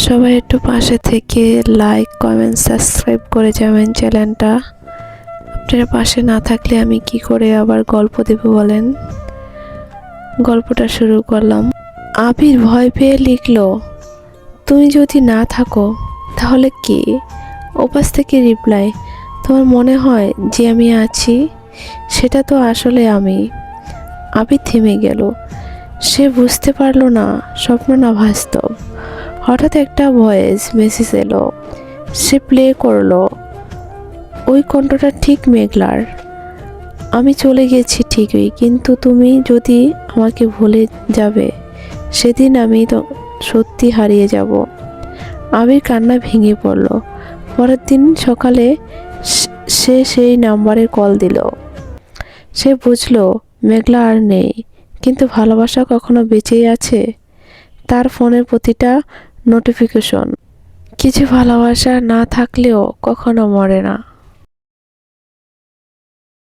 সবাই একটু পাশে থেকে লাইক কমেন্ট সাবস্ক্রাইব করে যাবেন চ্যানেলটা। আপনারা পাশে না থাকলে আমি কি করে আবার গল্প দেব বলেন। গল্পটা শুরু করলাম। আবির ভয় পেয়ে লিখলো, তুমি যদি না থাকো তাহলে কি? ওপাশ থেকে রিপ্লাই, তোমার মনে হয় যে আমি আছি, সেটা তো আসলে আমি। আবির থেমে গেল। সে বুঝতে পারলো না স্বপ্ন না বাস্তব। হঠাৎ একটা ভয়েস মেসেজ এলো। সে প্লে করলো। ওই কণ্ঠটা ঠিক মেঘলার। আমি চলে গেছি ঠিকই, কিন্তু তুমি যদি আমাকে ভুলে যাবে সেদিন আমি তো সত্যি হারিয়ে যাব। আবির কান্না ভেঙে পড়ল। পরের দিন সকালে সে সেই নাম্বারে কল দিল। সে বুঝলো মেঘলা আর নেই, কিন্তু ভালোবাসা কখনো বেঁচেই আছে। তার ফোনের প্রতিটা নোটিফিকেশন। কিছু ভালোবাসা না থাকলেও কখনো মরে না।